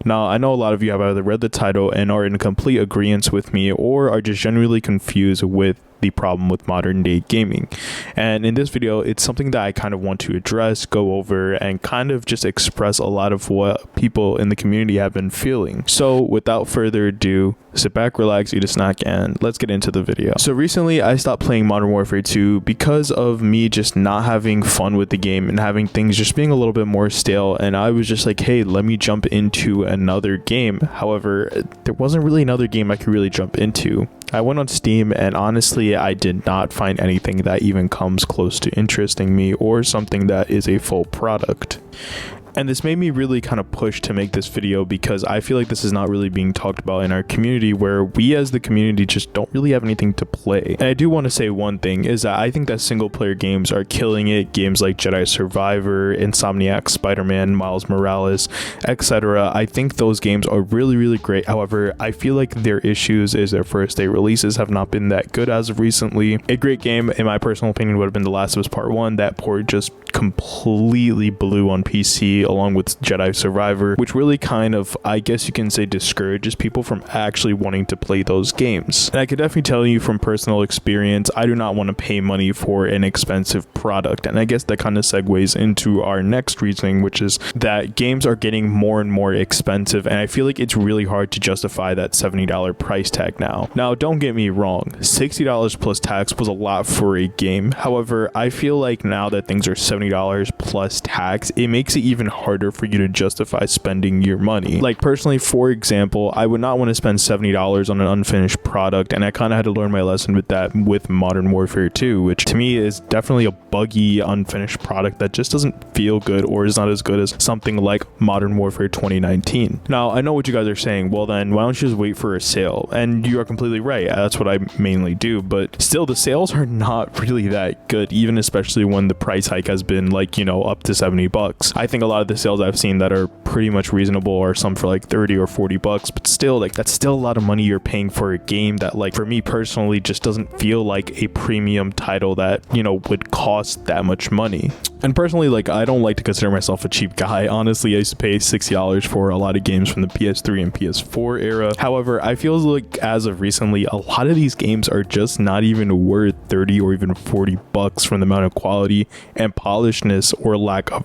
Now, I know a lot of you have either read the title and are in complete agreement with me, or are just genuinely confused with the problem with modern day gaming. And in this video, it's something that I kind of want to address, go over, and kind of just express a lot of what people in the community have been feeling. So without further ado, sit back, relax, eat a snack, and let's get into the video. So recently I stopped playing Modern Warfare 2 because of me just not having fun with the game and having things just being a little bit more stale, and I was just like, hey, let me jump into another game. However, there wasn't really another game I could really jump into. I went on Steam, and honestly, I did not find anything that even comes close to interesting me or something that is a full product. And this made me really kind of push to make this video because I feel like this is not really being talked about in our community, where we as the community just don't really have anything to play. And I do want to say one thing is that I think that single player games are killing it. Games like Jedi Survivor, Insomniac, Spider-Man, Miles Morales, etc. I think those games are really, really great. However, I feel like their issues is their first day releases have not been that good as of recently. A great game, in my personal opinion, would have been The Last of Us Part 1. That port just completely blew on PC, along with Jedi Survivor, which really kind of, I guess you can say, discourages people from actually wanting to play those games. And I could definitely tell you from personal experience, I do not want to pay money for an expensive product. And I guess that kind of segues into our next reasoning, which is that games are getting more and more expensive, and I feel like it's really hard to justify that $70 price tag now. Now, don't get me wrong, $60 plus tax was a lot for a game. However, I feel like now that things are $70 plus tax, it makes it even harder for you to justify spending your money. Like personally, for example, I would not want to spend $70 on an unfinished product, and I kind of had to learn my lesson with that with Modern Warfare 2, which to me is definitely a buggy unfinished product that just doesn't feel good or is not as good as something like Modern Warfare 2019. Now, I know what you guys are saying, well then why don't you just wait for a sale? And you are completely right, that's what I mainly do, but still the sales are not really that good, even especially when the price hike has been like, you know, up to $70. I think a lot of the sales I've seen that are pretty much reasonable are some for like 30 or 40 bucks, but still, like, that's still a lot of money you're paying for a game that, like, for me personally just doesn't feel like a premium title that, you know, would cost that much money. And personally, like, I don't like to consider myself a cheap guy. Honestly, I used to pay $60 for a lot of games from the PS3 and PS4 era. However, I feel like as of recently, a lot of these games are just not even worth 30 or even 40 bucks from the amount of quality and polishedness or lack of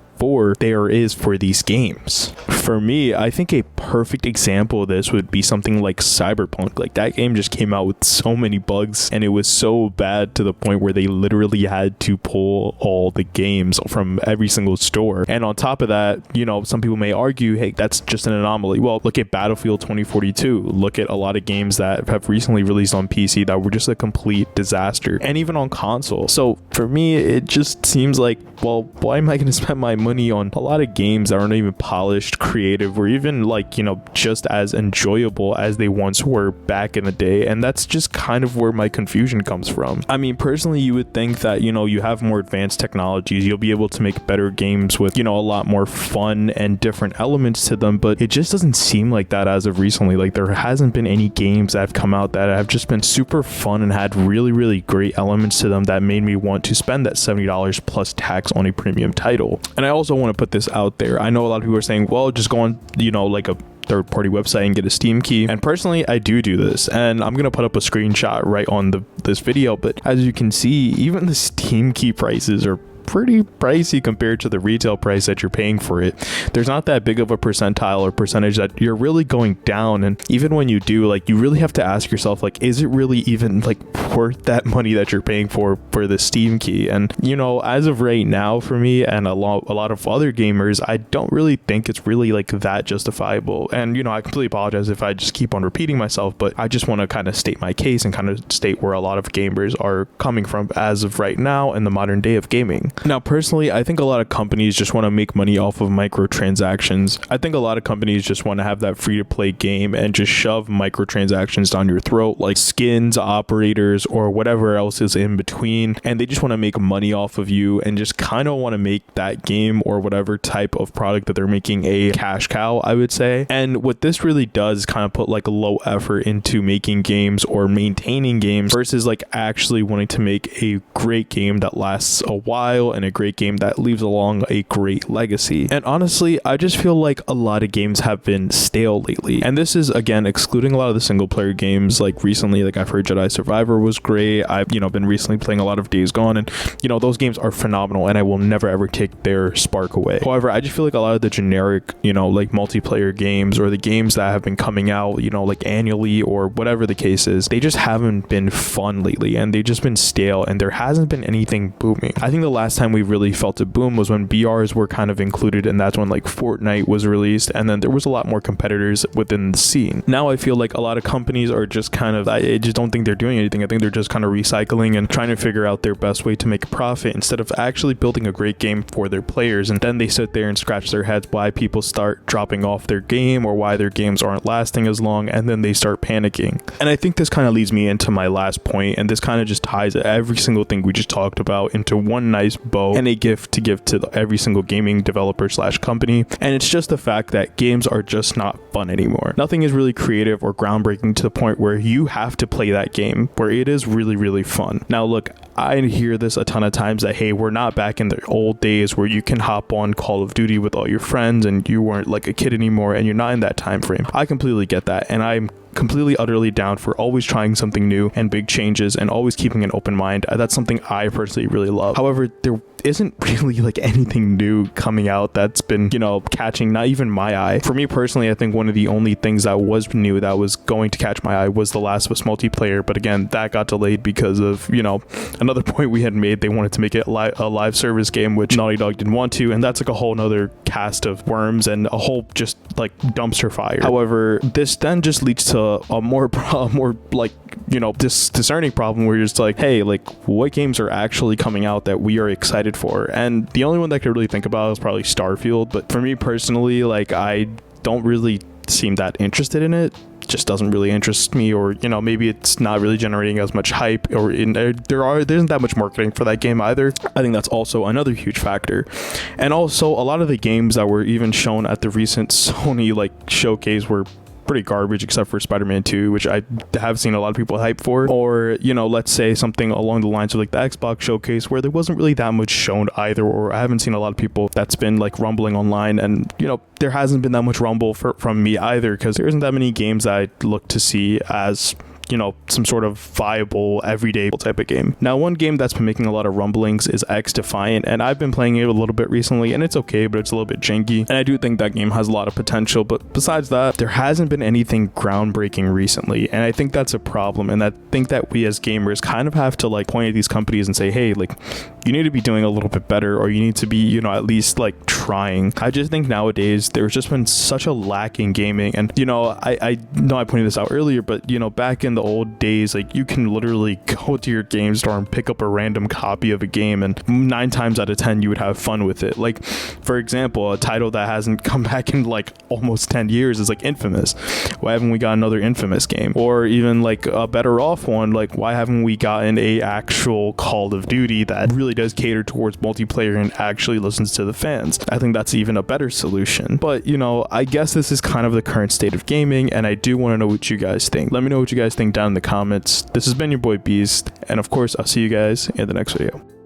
there is for these games. For me, I think a perfect example of this would be something like Cyberpunk. Like, that game just came out with so many bugs, and it was so bad to the point where they literally had to pull all the games from every single store. And on top of that, you know, some people may argue, hey, that's just an anomaly. Well, look at Battlefield 2042. Look at a lot of games that have recently released on PC that were just a complete disaster, and even on console. So for me, it just seems like, well, why am I going to spend my money on a lot of games that aren't even polished, creative, or even, like, you know, just as enjoyable as they once were back in the day? And that's just kind of where my confusion comes from. I mean, personally, you would think that, you know, you have more advanced technologies, you'll be able to make better games with, you know, a lot more fun and different elements to them, but it just doesn't seem like that as of recently. Like, there hasn't been any games that have come out that have just been super fun and had really, really great elements to them that made me want to spend that $70 plus tax on a premium title. And I also want to put this out there. I know a lot of people are saying, well, just go on, you know, like a third-party website and get a Steam key. And personally, I do this, and I'm gonna put up a screenshot right on this video. But as you can see, even the Steam key prices are pretty pricey compared to the retail price that you're paying for it. There's not that big of a percentile or percentage that you're really going down, and even when you do, like, you really have to ask yourself, like, is it really even, like, worth that money that you're paying for the Steam key? And, you know, as of right now, for me and a lot of other gamers, I don't really think it's really, like, that justifiable. And, you know, I completely apologize if I just keep on repeating myself, but I just want to kind of state my case and kind of state where a lot of gamers are coming from as of right now in the modern day of gaming. Now, personally, I think a lot of companies just want to make money off of microtransactions. I think a lot of companies just want to have that free-to-play game and just shove microtransactions down your throat, like skins, operators, or whatever else is in between. And they just want to make money off of you and just kind of want to make that game or whatever type of product that they're making a cash cow, I would say. And what this really does is kind of put like a low effort into making games or maintaining games versus like actually wanting to make a great game that lasts a while potential and a great game that leaves along a great legacy. And honestly, I just feel like a lot of games have been stale lately. And this is, again, excluding a lot of the single player games. Like recently, like I've heard Jedi Survivor was great. I've, been recently playing a lot of Days Gone, and, those games are phenomenal and I will never ever take their spark away. However, I just feel like a lot of the generic, like multiplayer games or the games that have been coming out, like annually or whatever the case is, they just haven't been fun lately and they've just been stale and there hasn't been anything booming. I think the last time we really felt a boom was when BRs were kind of included, and that's when like Fortnite was released, and then there was a lot more competitors within the scene. Now I feel like a lot of companies are just kind of, I just don't think they're doing anything. I think they're just kind of recycling and trying to figure out their best way to make a profit instead of actually building a great game for their players. And then they sit there and scratch their heads why people start dropping off their game or why their games aren't lasting as long, and then they start panicking. And I think this kind of leads me into my last point, and this kind of just ties every single thing we just talked about into one nice bow and a gift to give to every single gaming developer slash company. And it's just the fact that games are just not fun anymore. Nothing is really creative or groundbreaking to the point where you have to play that game, where it is really, really fun. Now look, I hear this a ton of times that, hey, we're not back in the old days where you can hop on Call of Duty with all your friends and you weren't like a kid anymore, and you're not in that time frame. I completely get that, and I'm completely utterly down for always trying something new and big changes and always keeping an open mind. That's something I personally really love. However, there isn't really like anything new coming out that's been, catching not even my eye. For me personally, I think one of the only things that was new that was going to catch my eye was The Last of Us multiplayer, but again, that got delayed because of, another point we had made. They wanted to make it a live service game, which Naughty Dog didn't want to, and that's like a whole nother cast of worms and a whole just like dumpster fire. However, this then just leads to a more like, discerning problem where you're just like, hey, like what games are actually coming out that we are excited for? And the only one that I could really think about is probably Starfield, but for me personally, like I don't really seem that interested in it. Just doesn't really interest me, or maybe it's not really generating as much hype, or there isn't that much marketing for that game either. I think that's also another huge factor. And also a lot of the games that were even shown at the recent Sony like showcase were pretty garbage, except for Spider-Man 2, which I have seen a lot of people hype for. Or, let's say something along the lines of like the Xbox showcase, where there wasn't really that much shown either, or I haven't seen a lot of people that's been like rumbling online, and there hasn't been that much rumble from me either, because there isn't that many games I look to see as some sort of viable everyday type of game. Now, one game that's been making a lot of rumblings is X Defiant, and I've been playing it a little bit recently, and it's okay, but it's a little bit janky, and I do think that game has a lot of potential. But besides that, there hasn't been anything groundbreaking recently, and I think that's a problem. And I think that we as gamers kind of have to like point at these companies and say, hey, like you need to be doing a little bit better, or you need to be at least like trying. I just think nowadays there's just been such a lack in gaming, and I know I pointed this out earlier, but back in the old days, like you can literally go to your game store and pick up a random copy of a game, and 9 times out of 10 you would have fun with it. Like for example, a title that hasn't come back in like almost 10 years is like Infamous. Why haven't we got another Infamous game? Or even like a better off one, like why haven't we gotten a actual Call of Duty that really does cater towards multiplayer and actually listens to the fans? I think that's even a better solution. But I guess this is kind of the current state of gaming, and I do want to know what you guys think. Let me know what you guys think down in the comments. This has been your boy Beast, and of course I'll see you guys in the next video.